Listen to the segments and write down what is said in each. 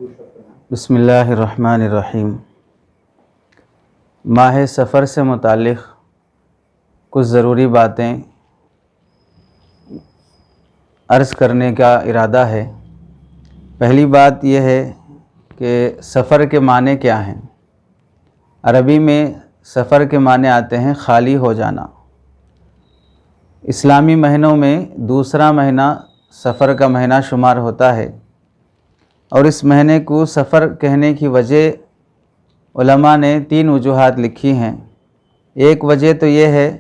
بسم اللہ الرحمن الرحیم۔ ماہ سفر سے متعلق کچھ ضروری باتیں عرض کرنے کا ارادہ ہے۔ پہلی بات یہ ہے کہ سفر کے معنی کیا ہیں۔ عربی میں سفر کے معنی آتے ہیں خالی ہو جانا۔ اسلامی مہینوں میں دوسرا مہینہ سفر کا مہینہ شمار ہوتا ہے، اور اس مہینے کو سفر کہنے کی وجہ علماء نے 3 وجوہات لکھی ہیں۔ ایک وجہ تو یہ ہے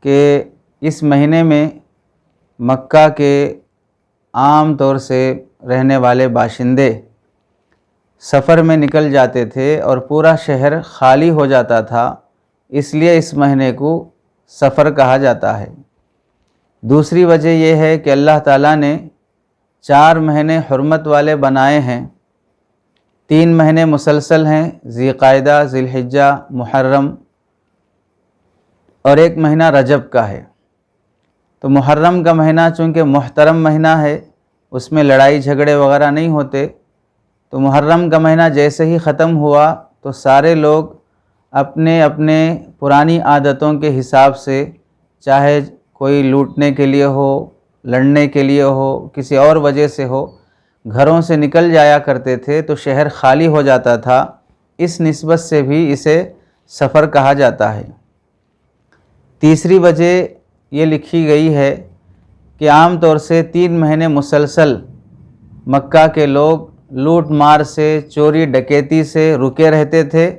کہ اس مہینے میں مکہ کے عام طور سے رہنے والے باشندے سفر میں نکل جاتے تھے اور پورا شہر خالی ہو جاتا تھا، اس لیے اس مہینے کو سفر کہا جاتا ہے۔ دوسری وجہ یہ ہے کہ اللہ تعالیٰ نے 4 مہینے حرمت والے بنائے ہیں۔ 3 مہینے مسلسل ہیں، ذی القعدہ، ذی الحجہ، محرم، اور 1 مہینہ رجب کا ہے۔ تو محرم کا مہینہ چونکہ محترم مہینہ ہے، اس میں لڑائی جھگڑے وغیرہ نہیں ہوتے، تو محرم کا مہینہ جیسے ہی ختم ہوا تو سارے لوگ اپنے اپنے پرانی عادتوں کے حساب سے، چاہے کوئی لوٹنے کے لیے ہو، لڑنے کے لیے ہو، کسی اور وجہ سے ہو، گھروں سے نکل جایا کرتے تھے، تو شہر خالی ہو جاتا تھا۔ اس نسبت سے بھی اسے سفر کہا جاتا ہے۔ تیسری وجہ یہ لکھی گئی ہے کہ عام طور سے 3 مہینے مسلسل مکہ کے لوگ لوٹ مار سے، چوری ڈکیتی سے رکے رہتے تھے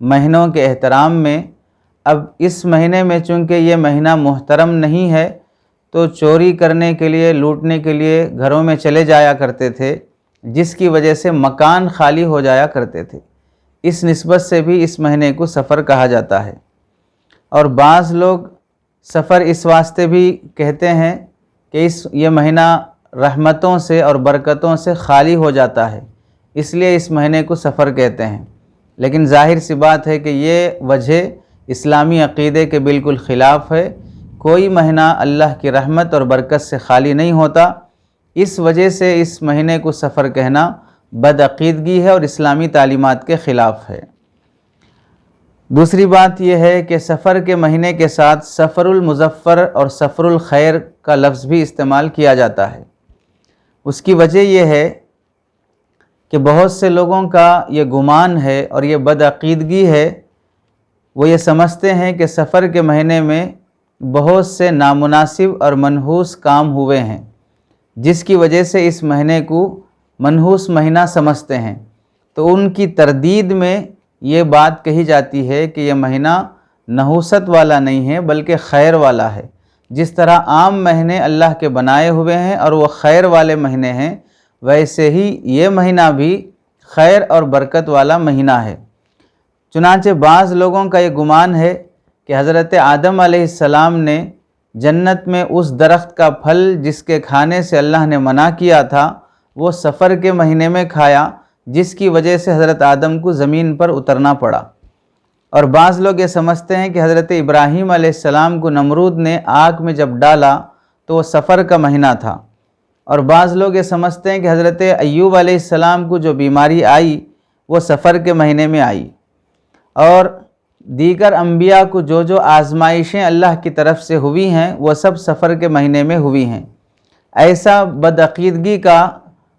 مہینوں کے احترام میں۔ اب اس مہینے میں چونکہ یہ مہینہ محترم نہیں ہے، تو چوری کرنے کے لیے، لوٹنے کے لیے گھروں میں چلے جایا کرتے تھے، جس کی وجہ سے مکان خالی ہو جایا کرتے تھے۔ اس نسبت سے بھی اس مہینے کو سفر کہا جاتا ہے۔ اور بعض لوگ سفر اس واسطے بھی کہتے ہیں کہ یہ مہینہ رحمتوں سے اور برکتوں سے خالی ہو جاتا ہے، اس لیے اس مہینے کو سفر کہتے ہیں۔ لیکن ظاہر سی بات ہے کہ یہ وجہ اسلامی عقیدے کے بالکل خلاف ہے۔ کوئی مہینہ اللہ کی رحمت اور برکت سے خالی نہیں ہوتا، اس وجہ سے اس مہینے کو سفر کہنا بدعقیدگی ہے اور اسلامی تعلیمات کے خلاف ہے۔ دوسری بات یہ ہے کہ سفر کے مہینے کے ساتھ سفر المظفر اور سفر الخیر کا لفظ بھی استعمال کیا جاتا ہے۔ اس کی وجہ یہ ہے کہ بہت سے لوگوں کا یہ گمان ہے اور یہ بدعقیدگی ہے، وہ یہ سمجھتے ہیں کہ سفر کے مہینے میں بہت سے نامناسب اور منحوس کام ہوئے ہیں، جس کی وجہ سے اس مہینے کو منحوس مہینہ سمجھتے ہیں۔ تو ان کی تردید میں یہ بات کہی جاتی ہے کہ یہ مہینہ نحوست والا نہیں ہے بلکہ خیر والا ہے۔ جس طرح عام مہینے اللہ کے بنائے ہوئے ہیں اور وہ خیر والے مہینے ہیں، ویسے ہی یہ مہینہ بھی خیر اور برکت والا مہینہ ہے۔ چنانچہ بعض لوگوں کا یہ گمان ہے کہ حضرت آدم علیہ السلام نے جنت میں اس درخت کا پھل جس کے کھانے سے اللہ نے منع کیا تھا، وہ سفر کے مہینے میں کھایا، جس کی وجہ سے حضرت آدم کو زمین پر اترنا پڑا۔ اور بعض لوگ یہ سمجھتے ہیں کہ حضرت ابراہیم علیہ السلام کو نمرود نے آگ میں جب ڈالا تو وہ سفر کا مہینہ تھا۔ اور بعض لوگ یہ سمجھتے ہیں کہ حضرت ایوب علیہ السلام کو جو بیماری آئی وہ سفر کے مہینے میں آئی، اور دیگر انبیاء کو جو آزمائشیں اللہ کی طرف سے ہوئی ہیں وہ سب سفر کے مہینے میں ہوئی ہیں۔ ایسا بدعقیدگی کا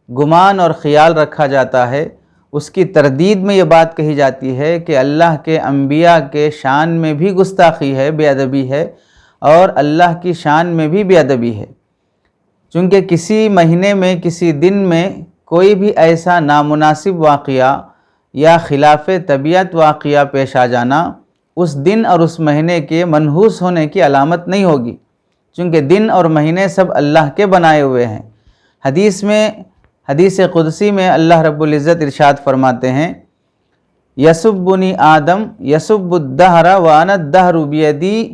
گمان اور خیال رکھا جاتا ہے۔ اس کی تردید میں یہ بات کہی جاتی ہے کہ اللہ کے انبیاء کے شان میں بھی گستاخی ہے، بے ادبی ہے، اور اللہ کی شان میں بھی بے ادبی ہے، چونکہ کسی مہینے میں، کسی دن میں کوئی بھی ایسا نامناسب واقعہ یا خلاف طبیعت واقعہ پیش آ جانا اس دن اور اس مہینے کے منحوس ہونے کی علامت نہیں ہوگی، چونکہ دن اور مہینے سب اللہ کے بنائے ہوئے ہیں۔ حدیث قدسی میں اللہ رب العزت ارشاد فرماتے ہیں، یسبنی آدم یسب الدہر وانا الدہر بیدی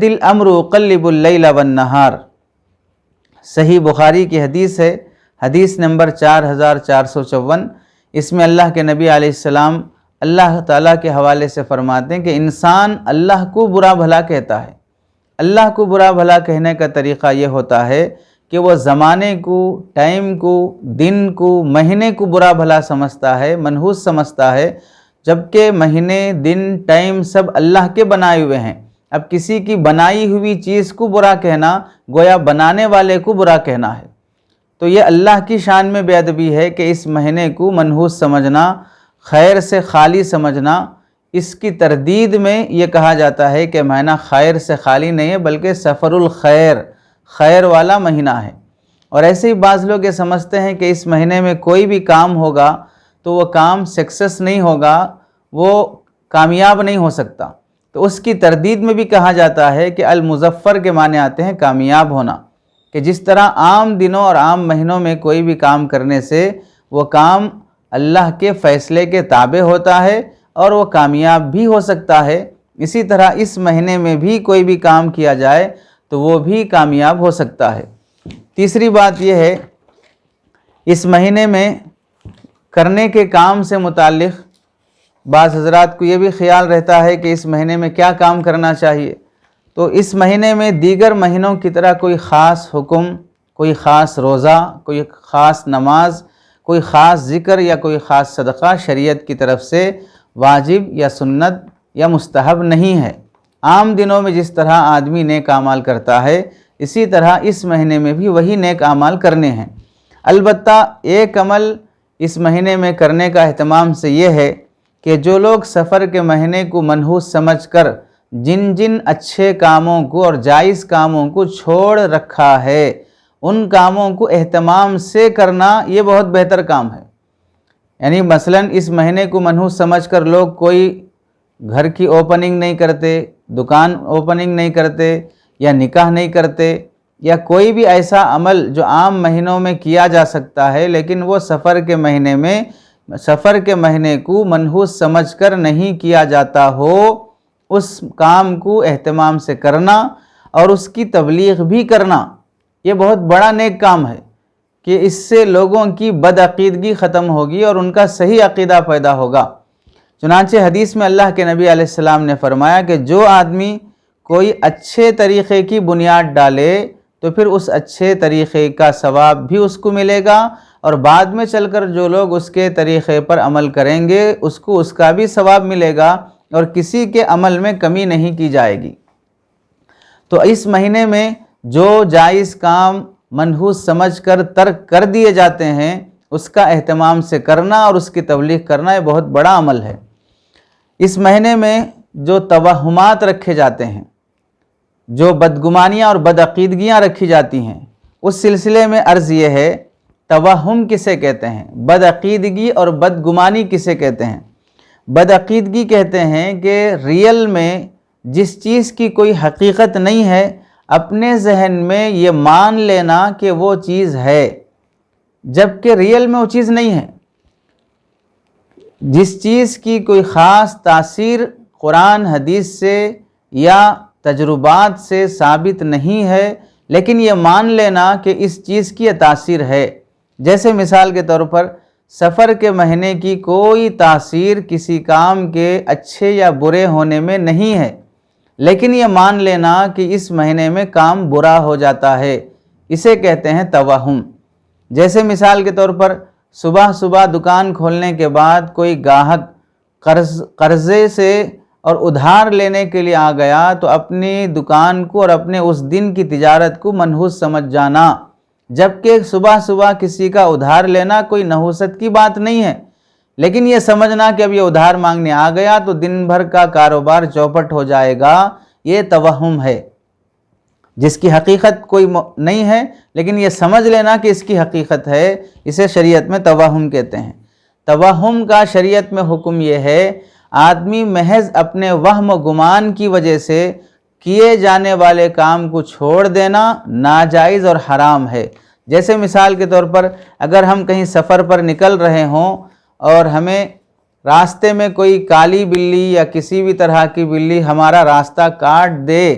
الامر اقلب اللیل والنہار۔ صحیح بخاری کی حدیث ہے، حدیث نمبر 4454۔ اس میں اللہ کے نبی علیہ السلام اللہ تعالیٰ کے حوالے سے فرماتے ہیں کہ انسان اللہ کو برا بھلا کہتا ہے۔ اللہ کو برا بھلا کہنے کا طریقہ یہ ہوتا ہے کہ وہ زمانے کو، ٹائم کو، دن کو، مہینے کو برا بھلا سمجھتا ہے، منحوس سمجھتا ہے، جبکہ مہینے، دن، ٹائم سب اللہ کے بنائے ہوئے ہیں۔ اب کسی کی بنائی ہوئی چیز کو برا کہنا گویا بنانے والے کو برا کہنا ہے۔ تو یہ اللہ کی شان میں بے ادبی ہے کہ اس مہینے کو منحوس سمجھنا، خیر سے خالی سمجھنا۔ اس کی تردید میں یہ کہا جاتا ہے کہ مہینہ خیر سے خالی نہیں ہے بلکہ سفر الخیر، خیر والا مہینہ ہے۔ اور ایسے ہی بعض لوگ یہ سمجھتے ہیں کہ اس مہینے میں کوئی بھی کام ہوگا تو وہ کام سکسیس نہیں ہوگا، وہ کامیاب نہیں ہو سکتا۔ تو اس کی تردید میں بھی کہا جاتا ہے کہ المظفر کے معنی آتے ہیں کامیاب ہونا، کہ جس طرح عام دنوں اور عام مہینوں میں کوئی بھی کام کرنے سے وہ کام اللہ کے فیصلے کے تابع ہوتا ہے اور وہ کامیاب بھی ہو سکتا ہے، اسی طرح اس مہینے میں بھی کوئی بھی کام کیا جائے تو وہ بھی کامیاب ہو سکتا ہے۔ تیسری بات یہ ہے، اس مہینے میں کرنے کے کام سے متعلق بعض حضرات کو یہ بھی خیال رہتا ہے کہ اس مہینے میں کیا کام کرنا چاہیے۔ تو اس مہینے میں دیگر مہینوں کی طرح کوئی خاص حکم، کوئی خاص روزہ، کوئی خاص نماز، کوئی خاص ذکر یا کوئی خاص صدقہ شریعت کی طرف سے واجب یا سنت یا مستحب نہیں ہے۔ عام دنوں میں جس طرح آدمی نیک اعمال کرتا ہے اسی طرح اس مہینے میں بھی وہی نیک اعمال کرنے ہیں۔ البتہ ایک عمل اس مہینے میں کرنے کا اہتمام سے یہ ہے کہ جو لوگ سفر کے مہینے کو منحوس سمجھ کر جن جن اچھے کاموں کو اور جائز کاموں کو چھوڑ رکھا ہے ان کاموں کو اہتمام سے کرنا یہ بہت بہتر کام ہے۔ یعنی مثلا اس مہینے کو منحوس سمجھ کر لوگ کوئی گھر کی اوپننگ نہیں کرتے، دکان اوپننگ نہیں کرتے، یا نکاح نہیں کرتے، یا کوئی بھی ایسا عمل جو عام مہینوں میں کیا جا سکتا ہے لیکن وہ سفر کے مہینے کو منحوس سمجھ کر نہیں کیا جاتا ہو، اس کام کو اہتمام سے کرنا اور اس کی تبلیغ بھی کرنا یہ بہت بڑا نیک کام ہے، کہ اس سے لوگوں کی بدعقیدگی ختم ہوگی اور ان کا صحیح عقیدہ پیدا ہوگا۔ چنانچہ حدیث میں اللہ کے نبی علیہ السلام نے فرمایا کہ جو آدمی کوئی اچھے طریقے کی بنیاد ڈالے تو پھر اس اچھے طریقے کا ثواب بھی اس کو ملے گا، اور بعد میں چل کر جو لوگ اس کے طریقے پر عمل کریں گے اس کو اس کا بھی ثواب ملے گا، اور کسی کے عمل میں کمی نہیں کی جائے گی۔ تو اس مہینے میں جو جائز کام منحوس سمجھ کر ترک کر دیے جاتے ہیں اس کا اہتمام سے کرنا اور اس کی تبلیغ کرنا یہ بہت بڑا عمل ہے۔ اس مہینے میں جو توہمات رکھے جاتے ہیں، جو بدگمانیاں اور بدعقیدگیاں رکھی جاتی ہیں، اس سلسلے میں عرض یہ ہے، توہم کسے کہتے ہیں، بدعقیدگی اور بدگمانی کسے کہتے ہیں؟ بدعقیدگی کہتے ہیں کہ ریئل میں جس چیز کی کوئی حقیقت نہیں ہے اپنے ذہن میں یہ مان لینا کہ وہ چیز ہے جبکہ ریئل میں وہ چیز نہیں ہے۔ جس چیز کی کوئی خاص تاثیر قرآن حدیث سے یا تجربات سے ثابت نہیں ہے لیکن یہ مان لینا کہ اس چیز کی یہ تاثیر ہے۔ جیسے مثال کے طور پر سفر کے مہینے کی کوئی تاثیر کسی کام کے اچھے یا برے ہونے میں نہیں ہے، لیکن یہ مان لینا کہ اس مہینے میں کام برا ہو جاتا ہے، اسے کہتے ہیں توہم۔ جیسے مثال کے طور پر صبح دکان کھولنے کے بعد کوئی گاہک قرضے سے اور ادھار لینے کے لیے آ گیا تو اپنی دکان کو اور اپنے اس دن کی تجارت کو منحوس سمجھ جانا، جبکہ صبح کسی کا ادھار لینا کوئی نحوست کی بات نہیں ہے، لیکن یہ سمجھنا کہ اب یہ ادھار مانگنے آ گیا تو دن بھر کا کاروبار چوپٹ ہو جائے گا، یہ توہم ہے جس کی حقیقت کوئی نہیں ہے، لیکن یہ سمجھ لینا کہ اس کی حقیقت ہے، اسے شریعت میں توہم کہتے ہیں۔ توہم کا شریعت میں حکم یہ ہے، آدمی محض اپنے وہم و گمان کی وجہ سے کیے جانے والے کام کو چھوڑ دینا ناجائز اور حرام ہے۔ جیسے مثال کے طور پر اگر ہم کہیں سفر پر نکل رہے ہوں اور ہمیں راستے میں کوئی کالی بلی یا کسی بھی طرح کی بلی ہمارا راستہ کاٹ دے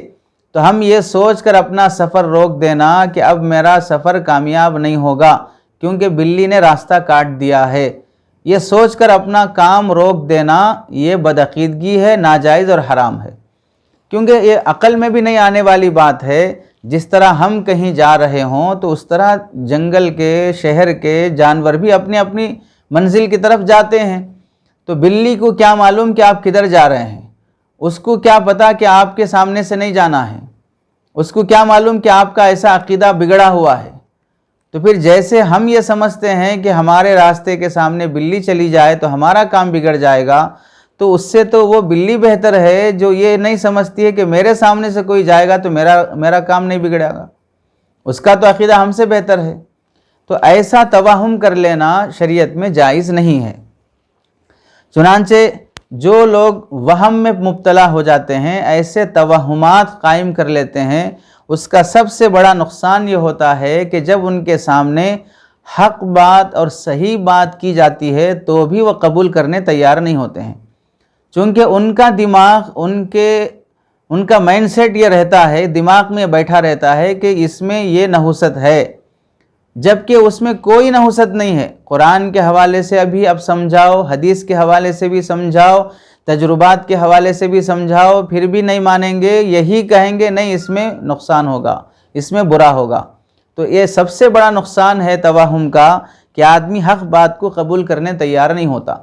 تو ہم یہ سوچ کر اپنا سفر روک دینا کہ اب میرا سفر کامیاب نہیں ہوگا کیونکہ بلی نے راستہ کاٹ دیا ہے، یہ سوچ کر اپنا کام روک دینا یہ بدعقیدگی ہے، ناجائز اور حرام ہے، کیونکہ یہ عقل میں بھی نہیں آنے والی بات ہے جس طرح ہم کہیں جا رہے ہوں تو اس طرح جنگل کے، شہر کے جانور بھی اپنی اپنی منزل کی طرف جاتے ہیں۔ تو بلی کو کیا معلوم کہ آپ کدھر جا رہے ہیں؟ اس کو کیا پتا کہ آپ کے سامنے سے نہیں جانا ہے؟ اس کو کیا معلوم کہ آپ کا ایسا عقیدہ بگڑا ہوا ہے؟ تو پھر جیسے ہم یہ سمجھتے ہیں کہ ہمارے راستے کے سامنے بلی چلی جائے تو ہمارا کام بگڑ جائے گا، تو اس سے تو وہ بلی بہتر ہے جو یہ نہیں سمجھتی ہے کہ میرے سامنے سے کوئی جائے گا تو میرا کام نہیں بگڑے گا، اس کا تو عقیدہ ہم سے بہتر ہے۔ تو ایسا توہم کر لینا شریعت میں جائز نہیں ہے۔ چنانچہ جو لوگ وہم میں مبتلا ہو جاتے ہیں، ایسے توہمات قائم کر لیتے ہیں، اس کا سب سے بڑا نقصان یہ ہوتا ہے کہ جب ان کے سامنے حق بات اور صحیح بات کی جاتی ہے تو بھی وہ قبول کرنے تیار نہیں ہوتے ہیں، چونکہ ان کا دماغ، ان کا مائنڈ سیٹ یہ رہتا ہے، دماغ میں بیٹھا رہتا ہے کہ اس میں یہ نحوست ہے، جبکہ اس میں کوئی نحوست نہیں ہے۔ قرآن کے حوالے سے اب سمجھاؤ، حدیث کے حوالے سے بھی سمجھاؤ، تجربات کے حوالے سے بھی سمجھاؤ، پھر بھی نہیں مانیں گے، یہی کہیں گے نہیں اس میں نقصان ہوگا، اس میں برا ہوگا۔ تو یہ سب سے بڑا نقصان ہے توہم کا کہ آدمی حق بات کو قبول کرنے تیار نہیں ہوتا۔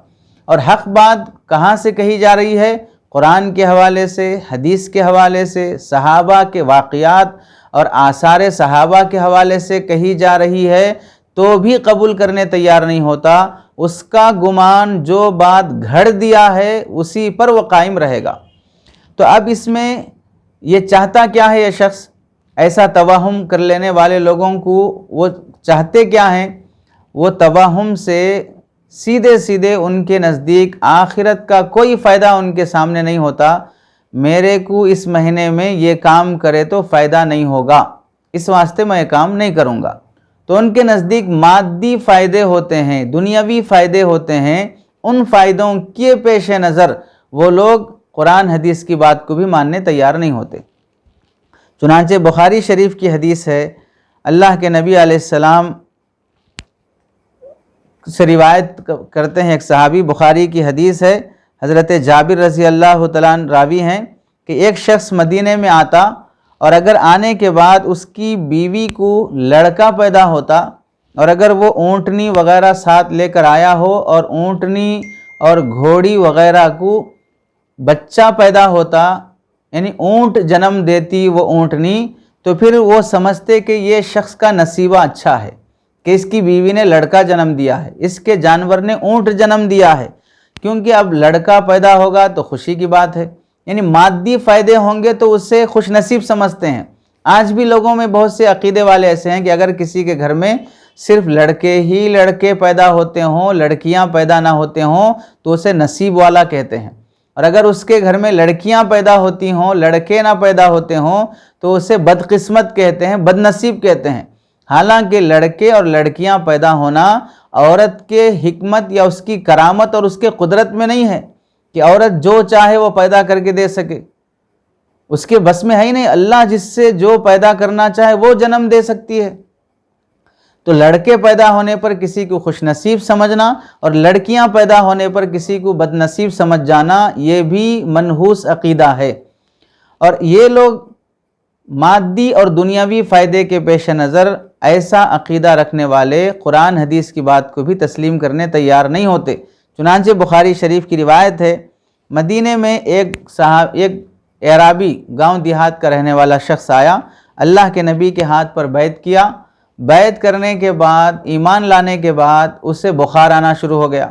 اور حق بات کہاں سے کہی جا رہی ہے؟ قرآن کے حوالے سے، حدیث کے حوالے سے، صحابہ کے واقعات اور آثار صحابہ کے حوالے سے کہی جا رہی ہے تو بھی قبول کرنے تیار نہیں ہوتا۔ اس کا گمان جو بات گھڑ دیا ہے اسی پر وہ قائم رہے گا۔ تو اب اس میں یہ چاہتا کیا ہے یہ شخص؟ ایسا توہم کر لینے والے لوگوں کو وہ چاہتے کیا ہیں؟ وہ توہم سے سیدھے ان کے نزدیک آخرت کا کوئی فائدہ ان کے سامنے نہیں ہوتا۔ میرے کو اس مہینے میں یہ کام کرے تو فائدہ نہیں ہوگا، اس واسطے میں یہ کام نہیں کروں گا۔ تو ان کے نزدیک مادی فائدے ہوتے ہیں، دنیاوی فائدے ہوتے ہیں، ان فائدوں کے پیش نظر وہ لوگ قرآن حدیث کی بات کو بھی ماننے تیار نہیں ہوتے۔ چنانچہ بخاری شریف کی حدیث ہے، اللہ کے نبی علیہ السلام سے روایت کرتے ہیں ایک صحابی، بخاری کی حدیث ہے، حضرت جابر رضی اللہ تعالیٰ عنہ راوی ہیں کہ ایک شخص مدینے میں آتا اور اگر آنے کے بعد اس کی بیوی کو لڑکا پیدا ہوتا اور اگر وہ اونٹنی وغیرہ ساتھ لے کر آیا ہو اور اونٹنی اور گھوڑی وغیرہ کو بچہ پیدا ہوتا، یعنی اونٹ جنم دیتی وہ اونٹنی، تو پھر وہ سمجھتے کہ یہ شخص کا نصیبہ اچھا ہے کہ اس کی بیوی نے لڑکا جنم دیا ہے، اس کے جانور نے اونٹ جنم دیا ہے، کیونکہ اب لڑکا پیدا ہوگا تو خوشی کی بات ہے، یعنی مادی فائدے ہوں گے تو اسے خوش نصیب سمجھتے ہیں۔ آج بھی لوگوں میں بہت سے عقیدے والے ایسے ہیں کہ اگر کسی کے گھر میں صرف لڑکے ہی لڑکے پیدا ہوتے ہوں، لڑکیاں پیدا نہ ہوتے ہوں تو اسے نصیب والا کہتے ہیں، اور اگر اس کے گھر میں لڑکیاں پیدا ہوتی ہوں، لڑکے نہ پیدا ہوتے ہوں تو اسے بدقسمت کہتے ہیں، بد نصیب کہتے ہیں۔ حالانکہ لڑکے اور لڑکیاں پیدا ہونا عورت کے حکمت یا اس کی کرامت اور اس کے قدرت میں نہیں ہے کہ عورت جو چاہے وہ پیدا کر کے دے سکے، اس کے بس میں ہے ہی نہیں۔ اللہ جس سے جو پیدا کرنا چاہے وہ جنم دے سکتی ہے۔ تو لڑکے پیدا ہونے پر کسی کو خوش نصیب سمجھنا اور لڑکیاں پیدا ہونے پر کسی کو بد نصیب سمجھ جانا، یہ بھی منحوس عقیدہ ہے۔ اور یہ لوگ مادی اور دنیاوی فائدے کے پیش نظر ایسا عقیدہ رکھنے والے قرآن حدیث کی بات کو بھی تسلیم کرنے تیار نہیں ہوتے۔ چنانچہ بخاری شریف کی روایت ہے، مدینے میں ایک اعرابی گاؤں دیہات کا رہنے والا شخص آیا، اللہ کے نبی کے ہاتھ پر بیعت کیا۔ بیعت کرنے کے بعد، ایمان لانے کے بعد اسے بخار آنا شروع ہو گیا۔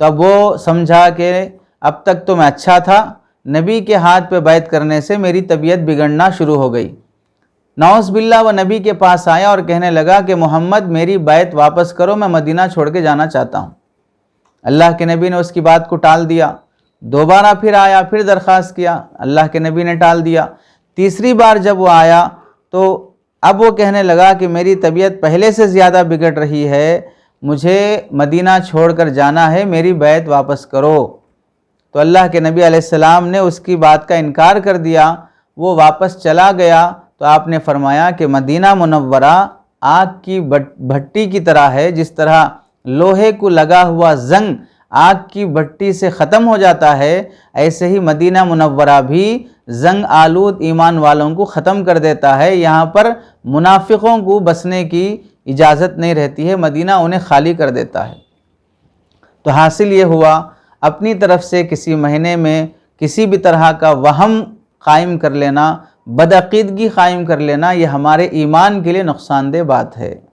تب وہ سمجھا کہ اب تک تو میں اچھا تھا، نبی کے ہاتھ پہ بیعت کرنے سے میری طبیعت بگڑنا شروع ہو گئی۔ نعوذ باللہ وہ نبی کے پاس آیا اور کہنے لگا کہ محمد میری بیعت واپس کرو، میں مدینہ چھوڑ کے جانا چاہتا ہوں۔ اللہ کے نبی نے اس کی بات کو ٹال دیا۔ دوبارہ پھر آیا، پھر درخواست کیا، اللہ کے نبی نے ٹال دیا۔ تیسری بار جب وہ آیا تو اب وہ کہنے لگا کہ میری طبیعت پہلے سے زیادہ بگڑ رہی ہے، مجھے مدینہ چھوڑ کر جانا ہے، میری بیعت واپس کرو۔ تو اللہ کے نبی علیہ السلام نے اس کی بات کا انکار کر دیا، وہ واپس چلا گیا۔ تو آپ نے فرمایا کہ مدینہ منورہ آگ کی بھٹی کی طرح ہے، جس طرح لوہے کو لگا ہوا زنگ آگ کی بھٹی سے ختم ہو جاتا ہے، ایسے ہی مدینہ منورہ بھی زنگ آلود ایمان والوں کو ختم کر دیتا ہے۔ یہاں پر منافقوں کو بسنے کی اجازت نہیں رہتی ہے، مدینہ انہیں خالی کر دیتا ہے۔ تو حاصل یہ ہوا، اپنی طرف سے کسی مہینے میں کسی بھی طرح کا وہم قائم کر لینا، بدعقیدگی قائم کر لینا، یہ ہمارے ایمان کے لیے نقصان دہ بات ہے۔